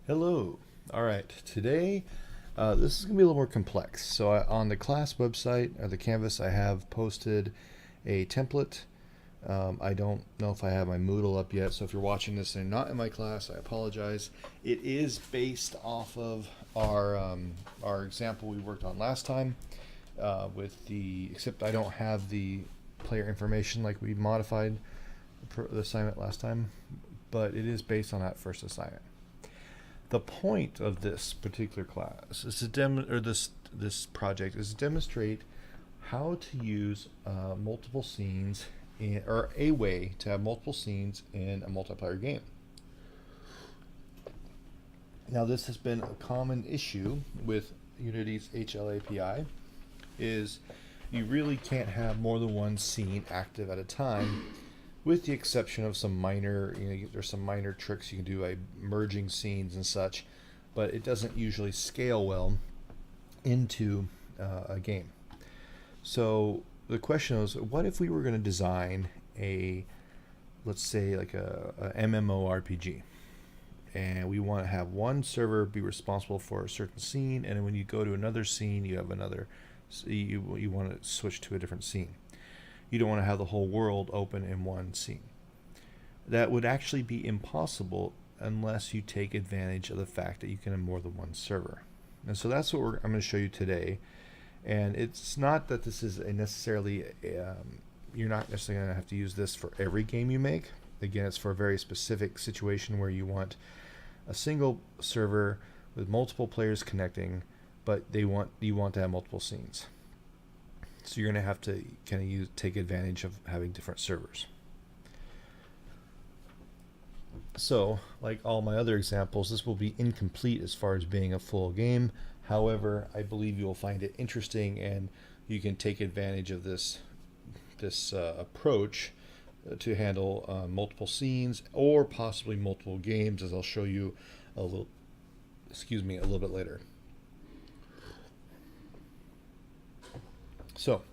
Hello. All right. Today, this is going to be a little more complex. So, on the class website or the Canvas, I have posted a template. I don't know if I have my Moodle up yet. So, if you're watching this and not in my class, I apologize. It is based off of our example we worked on last time, except I don't have the player information like we modified the assignment last time, but it is based on that first assignment. The point of this particular class is to this project is to demonstrate how to use multiple scenes or a way to have multiple scenes in a multiplayer game. Now, this has been a common issue with Unity's HLAPI, is you really can't have more than one scene active at a time, with the exception of some minor, there's some minor tricks you can do, like merging scenes and such, but it doesn't usually scale well into a game. So the question is, what if we were going to design let's say like a MMORPG, and we want to have one server be responsible for a certain scene, and when you go to another scene, you have another, you want to switch to a different scene. You don't want to have the whole world open in one scene. That would actually be impossible unless you take advantage of the fact that you can have more than one server. And so that's what I'm going to show you today. And it's not that this is you're not necessarily going to have to use this for every game you make. Again, it's for a very specific situation where you want a single server with multiple players connecting, but you want to have multiple scenes. So you're going to have to kind of take advantage of having different servers. So, like all my other examples, this will be incomplete as far as being a full game. However, I believe you will find it interesting, and you can take advantage of this approach to handle multiple scenes or possibly multiple games, as I'll show you a little bit later. So,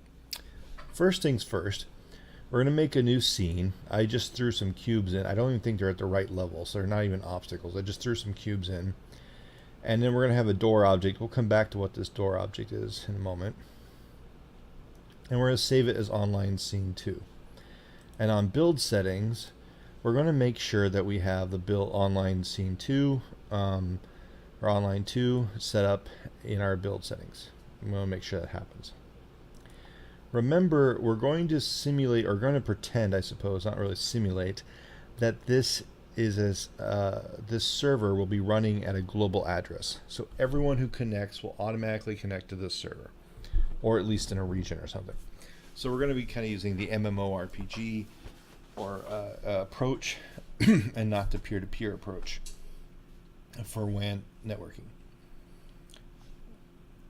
first things first, we're going to make a new scene. I just threw some cubes in. I don't even think they're at the right level, so they're not even obstacles. I just threw some cubes in. And then we're going to have a door object. We'll come back to what this door object is in a moment. And we're going to save it as online scene 2. And on build settings, we're going to make sure that we have the build online scene 2 or online 2 set up in our build settings. I'm going to make sure that happens. Remember, we're going to simulate, or going to pretend, I suppose, not really simulate, that this server will be running at a global address. So everyone who connects will automatically connect to this server, or at least in a region or something. So we're going to be kind of using the MMORPG or approach, and not the peer-to-peer approach for WAN networking.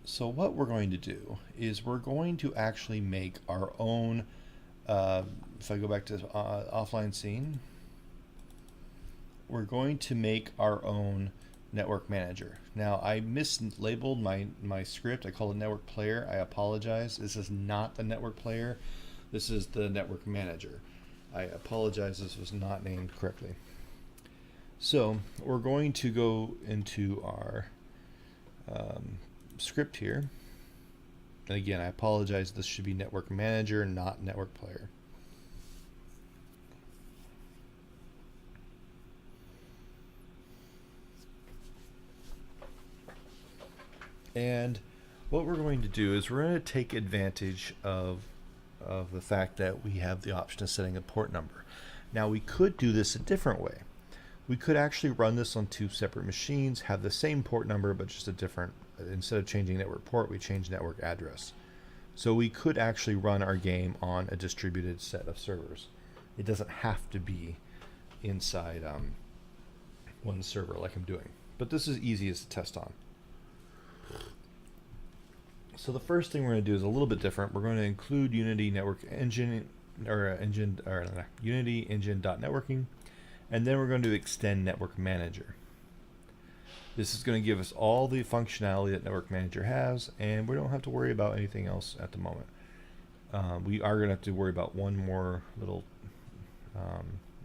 So what we're going to do is we're going to actually make our own, if I go back to offline scene, we're going to make our own network manager. Now, I mislabeled my script. I called it network player. I apologize. This is not the network player. This is the network manager. I apologize. This was not named correctly. So we're going to go into our script here. And again, I apologize. This should be network manager, not network player. And what we're going to do is we're going to take advantage of the fact that we have the option of setting a port number. Now, we could do this a different way. We could actually run this on 2 separate machines, have the same port number, but just a different, instead of changing network port, we change network address. So we could actually run our game on a distributed set of servers. It doesn't have to be inside one server like I'm doing. But this is easiest to test on. So the first thing we're going to do is a little bit different. We're going to include Unity Network Engine Unity Engine.networking, and then we're going to extend Network Manager. This is going to give us all the functionality that Network Manager has, and we don't have to worry about anything else at the moment. We are going to have to worry about one more little.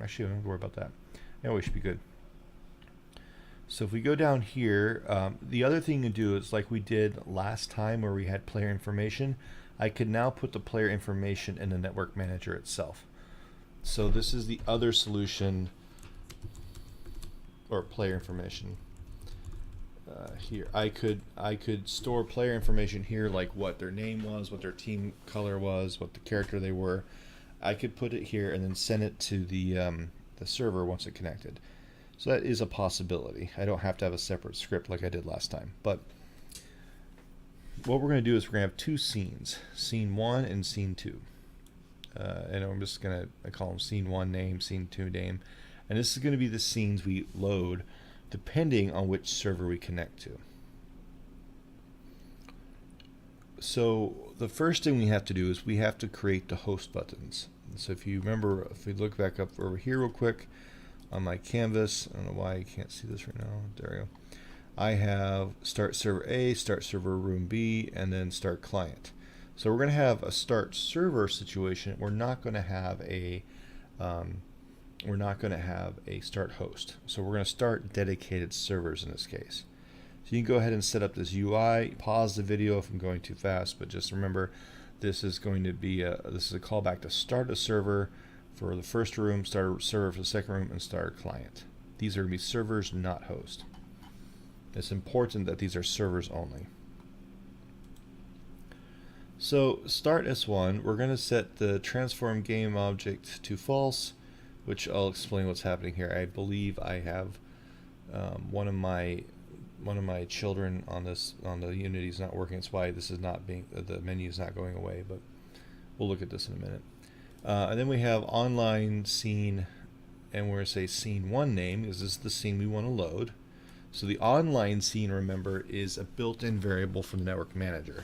Actually, we don't have to worry about that. Yeah, we should be good. So if we go down here, the other thing to do is like we did last time where we had player information, I could now put the player information in the network manager itself. So this is the other solution, or player information. Here I could store player information here, like what their name was, what their team color was, what the character they were. I could put it here and then send it to the server once it connected. So that is a possibility. I don't have to have a separate script like I did last time. But what we're going to do is we're going to have two scenes, scene 1 and scene 2. And I'm just going to call them scene 1 name, scene 2 name. And this is going to be the scenes we load depending on which server we connect to. So the first thing we have to do is we have to create the host buttons. So if you remember, if we look back up over here real quick on my canvas, I don't know why you can't see this right now. There we go. I have start server A, start server room B, and then start client. So we're going to have a start server situation. We're not going to have a start host. So we're going to start dedicated servers in this case. So you can go ahead and set up this UI. Pause the video if I'm going too fast, but just remember this is going to be this is a callback to start a server for the first room, start a server for the second room, and start a client. These are going to be servers, not host. It's important that these are servers only. So start S1, we're going to set the transform game object to false, which I'll explain what's happening here. I believe I have one of my children on the Unity is not working. That's why this is not being the menu is not going away. But we'll look at this in a minute. And then we have online scene, and we're going to say scene 1 name because this is the scene we want to load. So the online scene, remember, is a built-in variable from the network manager.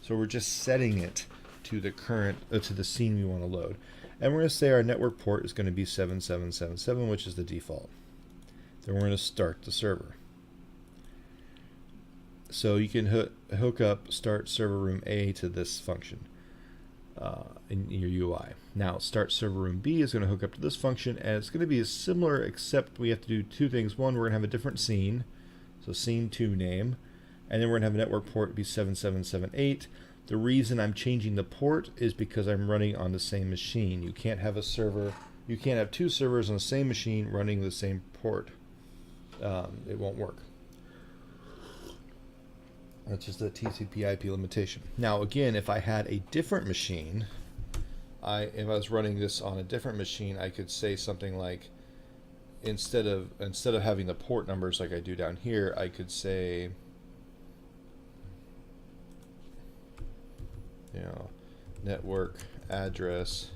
So we're just setting it to the current to the scene we want to load. And we're going to say our network port is going to be 7777, which is the default. Then we're going to start the server. So you can hook up start server room A to this function in your UI. Now start server room B is going to hook up to this function, and it's going to be similar, except we have to do two things. One, we're going to have a different scene, so scene 2 name, and then we're going to have a network port be 7778. The reason I'm changing the port is because I'm running on the same machine. You can't have you can't have two servers on the same machine running the same port. It won't work. That's just a TCP/IP limitation. Now again, if I had a different machine, if I was running this on a different machine, I could say something like, instead of having the port numbers like I do down here, I could say, network address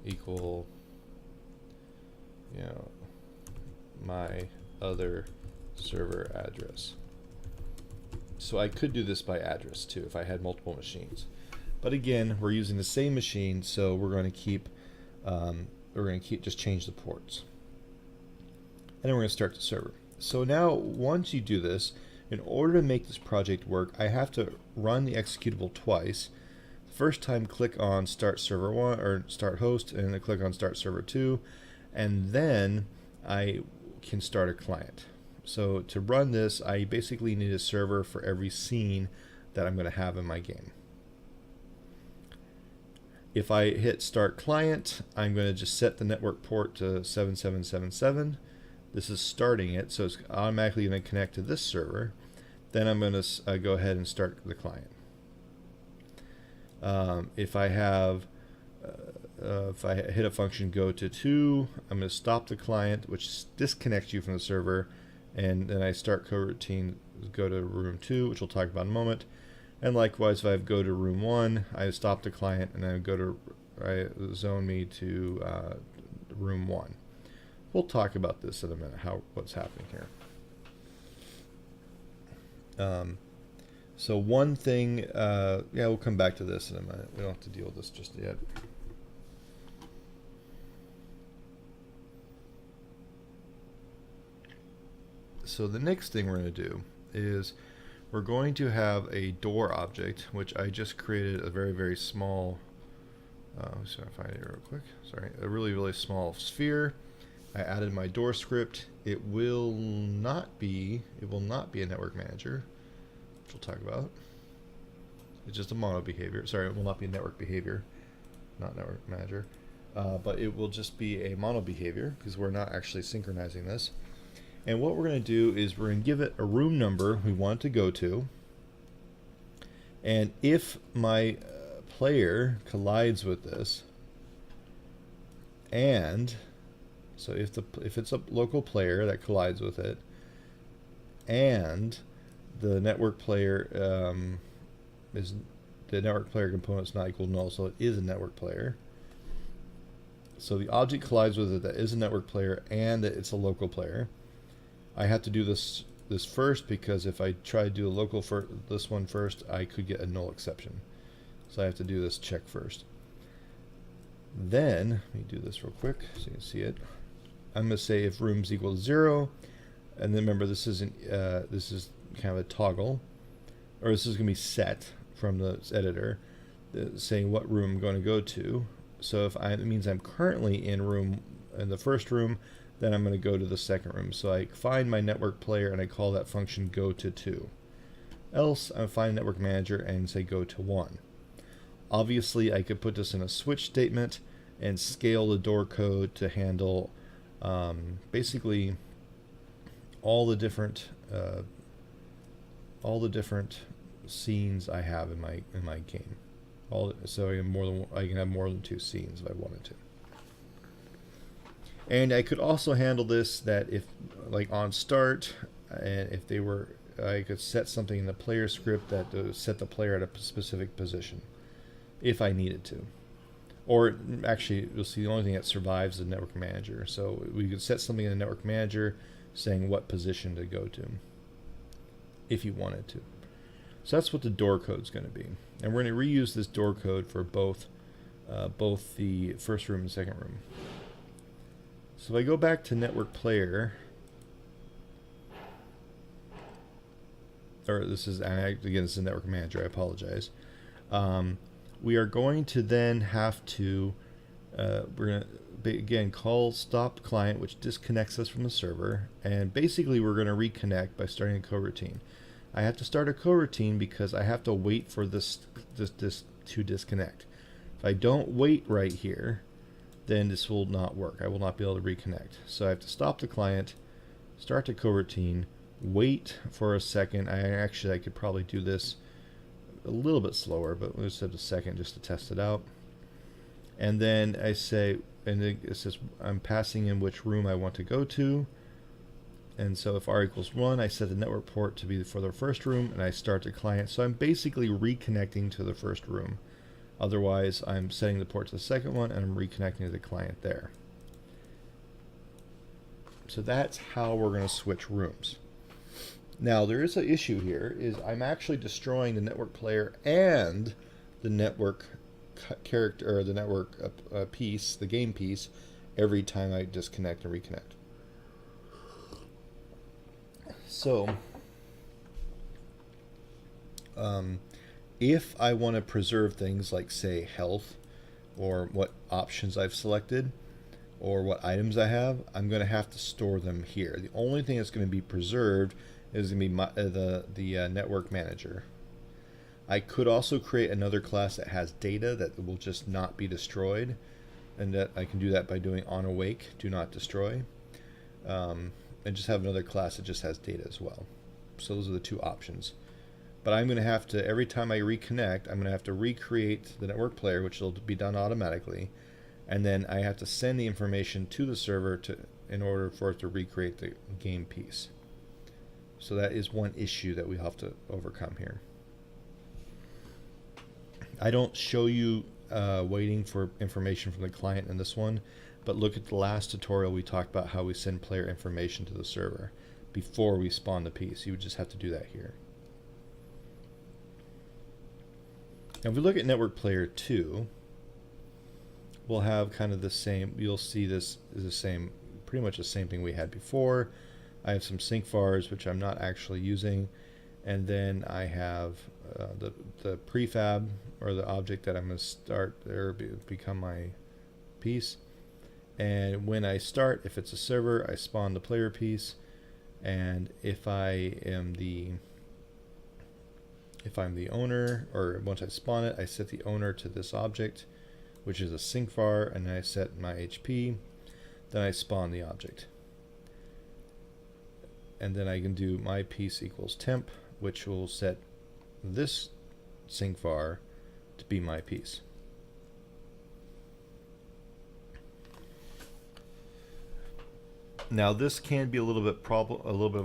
equal, my other server address. So I could do this by address too if I had multiple machines. But again, we're using the same machine, so we're going to keep just change the ports. And then we're going to start the server. So now once you do this, in order to make this project work, I have to run the executable twice. First time click on start server 1 or start host, and then click on start server 2, and then I can start a client. So to run this, I basically need a server for every scene that I'm going to have in my game. If I hit start client, I'm going to just set the network port to 7777. This is starting it, so it's automatically going to connect to this server. Then I'm going to go ahead and start the client. If I hit a function go to 2, I'm going to stop the client, which disconnects you from the server, and then I start coroutine go to room 2, which we'll talk about in a moment. And likewise, if I go to room 1, I stop the client, and then I zone me to room 1. We'll talk about this in a minute, what's happening here. So one thing, we'll come back to this in a minute. We don't have to deal with this just yet. So the next thing we're going to do is we're going to have a door object, which I just created a very, very small, let's find it real quick. Sorry, a really, really small sphere. I added my door script. It will not be a network manager, which we'll talk about. It's just a mono behavior. Sorry, it will not be a network behavior, not network manager. But it will just be a mono behavior because we're not actually synchronizing this. And what we're going to do is we're going to give it a room number we want it to go to. And if my player collides with this, and so if it's a local player that collides with it, and the network player the network player component is not equal to null, so it is a network player. So the object collides with it that is a network player and that it's a local player. I have to do this first because if I try to do a local for this one first, I could get a null exception. So I have to do this check first. Then let me do this real quick so you can see it. I'm going to say if room's equal to 0, and then remember this is kind of a toggle, or this is going to be set from the editor, saying what room I'm going to go to. So if it means I'm currently in the first room, then I'm going to go to the second room. So I find my network player and I call that function go to 2. Else I find network manager and say go to 1. Obviously I could put this in a switch statement and scale the door code to handle basically all the different scenes I have in my game. So I can have more than 2 scenes if I wanted to. And I could also handle this that if, like on start, and if I could set something in the player script that set the player at a specific position, if I needed to. Or actually, you'll see the only thing that survives is the network manager. So we could set something in the network manager saying what position to go to, if you wanted to. So that's what the door code is going to be. And we're going to reuse this door code for both the first room and second room. So if I go back to network player, or this is a network manager, I apologize. We are going to then have to, we're going to again call stop client, which disconnects us from the server, and basically we're going to reconnect by starting a coroutine. I have to start a coroutine because I have to wait for this to disconnect. If I don't wait right here, then this will not work. I will not be able to reconnect. So I have to stop the client, start the coroutine, wait for a second. I could probably do this a little bit slower, but let's have a second just to test it out. And then I say, and it says I'm passing in which room I want to go to. And so if r equals 1, I set the network port to be for the first room, and I start the client. So I'm basically reconnecting to the first room. Otherwise, I'm setting the port to the second one, and I'm reconnecting to the client there. So that's how we're going to switch rooms. Now, there is an issue here, is I'm actually destroying the network player and the network character, or the network piece, the game piece, every time I disconnect and reconnect. So, if I want to preserve things like, say, health, or what options I've selected, or what items I have, I'm going to have to store them here. The only thing that's going to be preserved is going to be the network manager. I could also create another class that has data that will just not be destroyed, and that I can do that by doing on awake, do not destroy, and just have another class that just has data as well. So those are the two options. But I'm going to have to, every time I reconnect, I'm going to have to recreate the network player, which will be done automatically, and then I have to send the information to the server in order for it to recreate the game piece. So that is one issue that we have to overcome here. I don't show you waiting for information from the client in this one, but look at the last tutorial. We talked about how we send player information to the server before we spawn the piece. You would just have to do that here. Now if we look at network player 2, we'll have kind of the same, you'll see this is the same, pretty much the same thing we had before. I have some sync vars, which I'm not actually using, and then I have the prefab, or the object that I'm going to start there, become my piece, And when I start, if it's a server, I spawn the player piece, and if I'm the owner, or once I spawn it, I set the owner to this object, which is a sync var, and I set my HP. Then I spawn the object, and then I can do my piece equals temp, which will set this sync var to be my piece. Now this can be a little bit of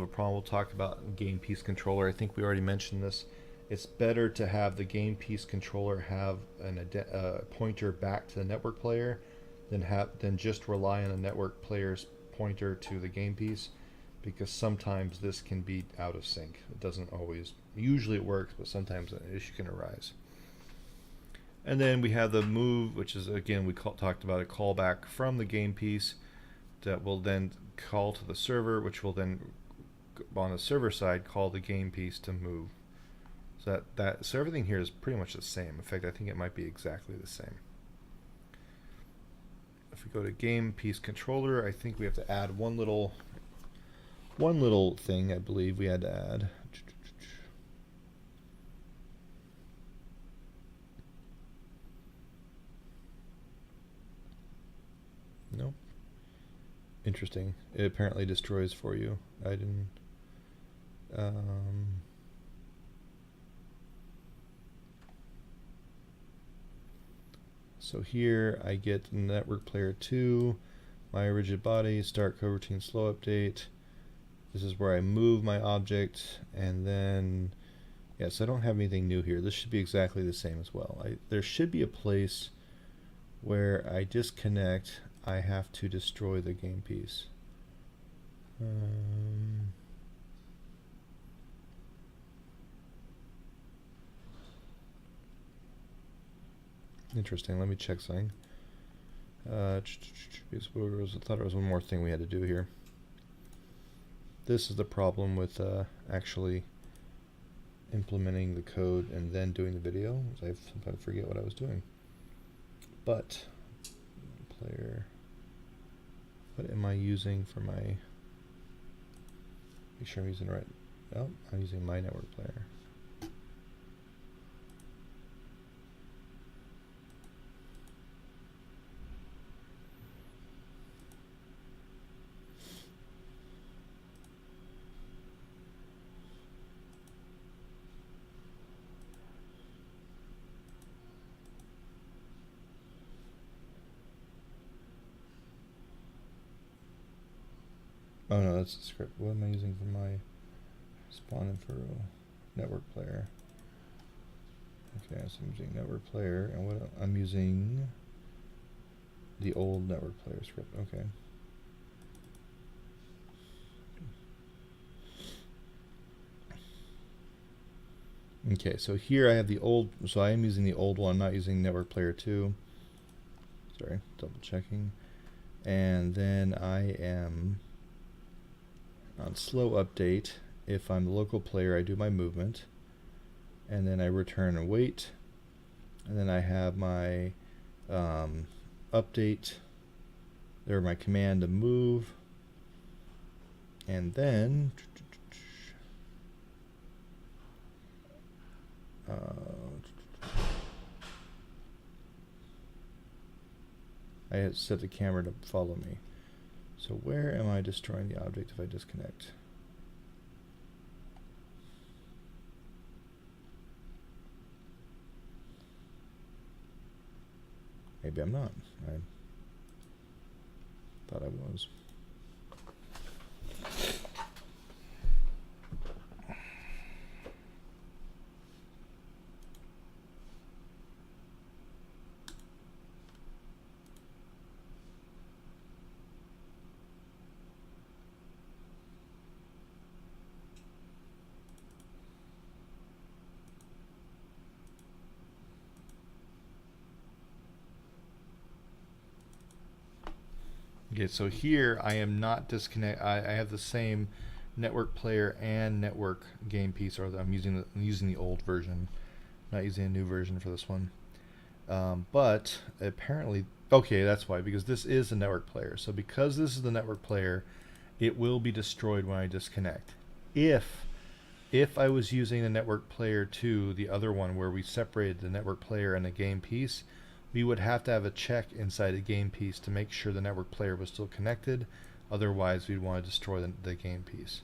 a problem. We'll talk about game piece controller. I think we already mentioned this. It's better to have the game piece controller have a pointer back to the network player than just rely on the network player's pointer to the game piece, because sometimes this can be out of sync. It doesn't always. Usually it works, but sometimes an issue can arise. And then we have the move, which is, again, we talked about a callback from the game piece that will then call to the server, which will then, on the server side, call the game piece to move. So so everything here is pretty much the same. In fact, I think it might be exactly the same. If we go to game piece controller, I think we have to add one little thing. I believe we had to add. Nope. Interesting. It apparently destroys for you. I didn't. So here I get network player 2, my rigid body, start coroutine slow update. This is where I move my object, and then, yes, I don't have anything new here. This should be exactly the same as well. There should be a place where I disconnect. I have to destroy the game piece. Interesting. Let me check something. I thought there was one more thing we had to do here. This is the problem with actually implementing the code and then doing the video. I sometimes forget what I was doing. But player, what am I using for my? Make sure I'm using the right. Oh, I'm using my network player. Oh no, that's the script. What am I using for my spawn info network player? Okay, so I'm using network player, and what I'm using the old network player script. Okay. Okay, so here I have the old, so I am using the old one, not using network player 2. Sorry, double checking. And then I am on slow update. If I'm the local player, I do my movement, and then I return and wait, and then I have my update, there my command to move, and then I had set the camera to follow me. So where am I destroying the object if I disconnect? Maybe I'm not. I thought I was. Okay, so here I am not disconnect. I have the same network player and network game piece, or I'm using the old version, not using a new version for this one. But apparently, okay, that's why, because this is a network player. So because this is the network player, it will be destroyed when I disconnect. If I was using the network player to the other one where we separated the network player and the game piece, we would have to have a check inside the game piece to make sure the network player was still connected. Otherwise, we'd want to destroy the game piece.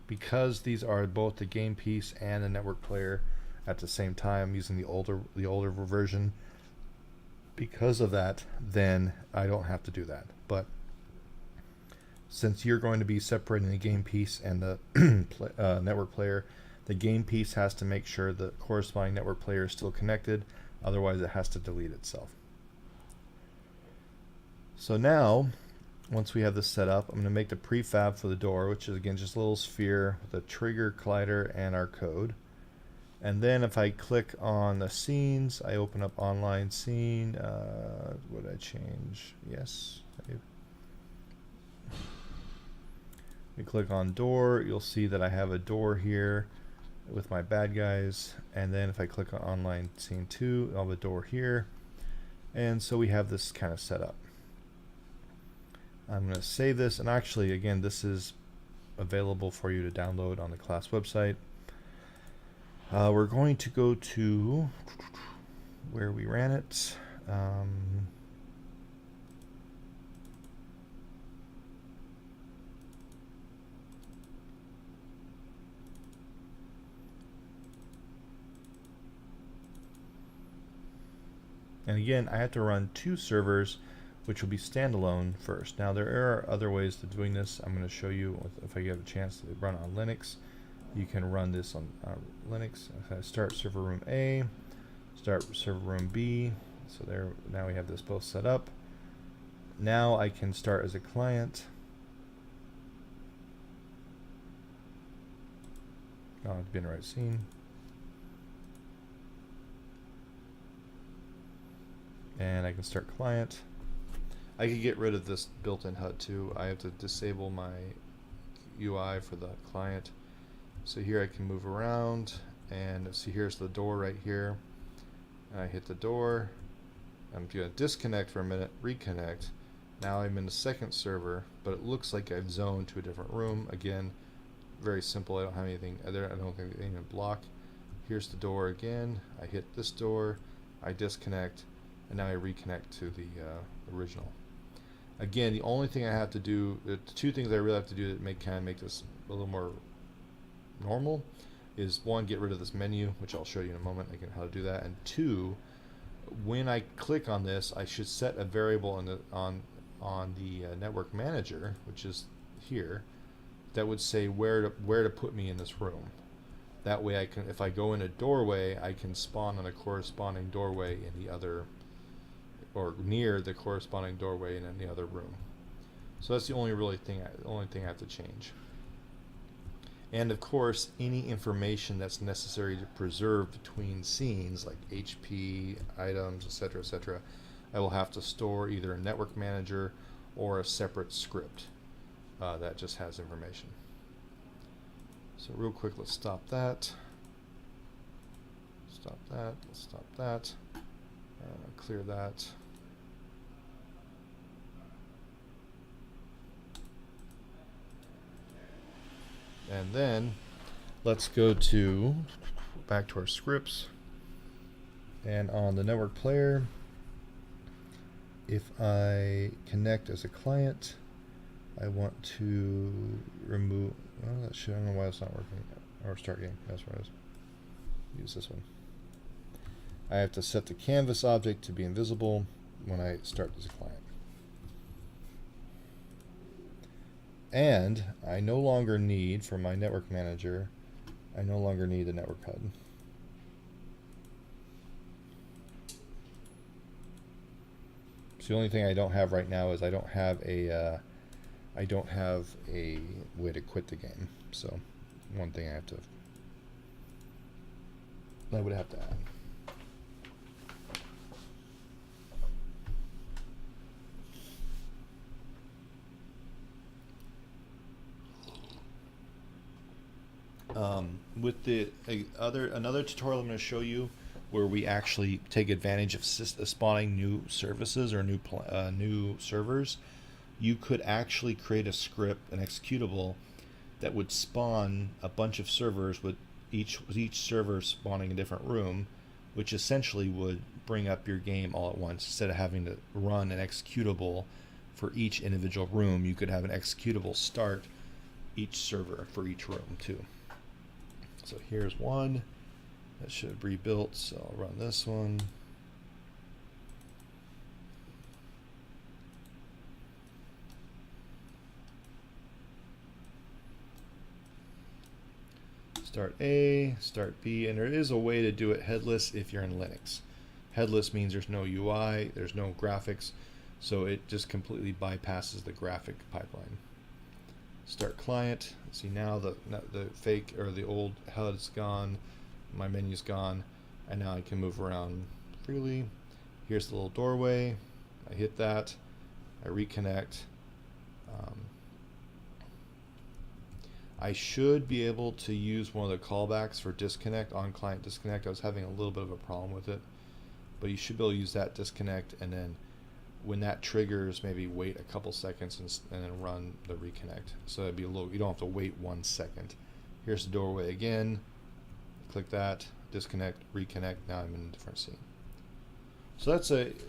Because these are both the game piece and the network player at the same time, using the older version. Because of that, then I don't have to do that. But since you're going to be separating the game piece and the network player, the game piece has to make sure the corresponding network player is still connected. Otherwise, it has to delete itself. So now, once we have this set up, I'm going to make the prefab for the door, which is again just a little sphere with a trigger, collider, and our code. And then if I click on the scenes, I open up online scene. Would I change? Yes. We click on door, you'll see that I have a door here with my bad guys. And then if I click on online scene 2, I'll have a door here. And so we have this kind of set up. I'm going to save this, and actually, again, this is available for you to download on the class website. We're going to go to where we ran it. And again, I have to run 2 servers, which will be standalone first. Now, there are other ways to doing this. I'm going to show you if I get a chance to run on Linux. You can run this on Linux. If I start server room A, start server room B. So there, now we have this both set up. Now I can start as a client. Oh, it's been the right scene. And I can start client. I can get rid of this built-in HUD too. I have to disable my UI for the client. So here I can move around, and see here's the door right here. I hit the door. I'm going to disconnect for a minute, reconnect. Now I'm in the second server, but it looks like I've zoned to a different room. Again, very simple. I don't have anything there. I don't think anything to block. Here's the door again. I hit this door. I disconnect, and now I reconnect to the original. Again, the only thing I have to do, the 2 things I really have to do that kind of make this a little more normal is 1, get rid of this menu, which I'll show you in a moment again how to do that, and 2, when I click on this, I should set a variable on the network manager, which is here, that would say where to put me in this room. That way I can, if I go in a doorway, I can spawn on a corresponding doorway in the other, or near the corresponding doorway in any other room. So that's the only thing I have to change. And of course, any information that's necessary to preserve between scenes, like HP, items, etc., I will have to store either a network manager or a separate script that just has information. So real quick, let's stop that. Stop that. Let's stop that. Clear that. And then let's go back to our scripts. And on the network player, if I connect as a client, I want to remove, well, that should, I don't know why it's not working. Or start game, that's what it is. Use this one. I have to set the canvas object to be invisible when I start as a client. And I no longer need, for my network manager, I no longer need the network HUD. So the only thing I don't have right now is I don't have a way to quit the game. So one thing I would have to add. With the another tutorial I'm going to show you where we actually take advantage of spawning new services or new servers. You could actually create a script, an executable, that would spawn a bunch of servers with each server spawning a different room, which essentially would bring up your game all at once. Instead of having to run an executable for each individual room, you could have an executable start each server for each room too. So here's one that should have rebuilt, so I'll run this one. Start A, start B, and there is a way to do it headless if you're in Linux. Headless means there's no UI, there's no graphics, so it just completely bypasses the graphic pipeline. Start client. See, now the fake or the old HUD's gone, my menu's gone, and now I can move around freely. Here's the little doorway. I hit that, I reconnect. I should be able to use one of the callbacks for disconnect, on client disconnect. I was having a little bit of a problem with it, but you should be able to use that disconnect, and then when that triggers, maybe wait a couple seconds and then run the reconnect. So it'd be a little, you don't have to wait 1 second. Here's the doorway again. Click that, disconnect, reconnect. Now I'm in a different scene. So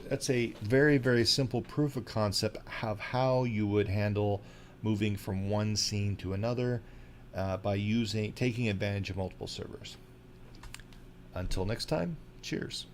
that's a very, very simple proof of concept of how you would handle moving from one scene to another by taking advantage of multiple servers. Until next time, cheers.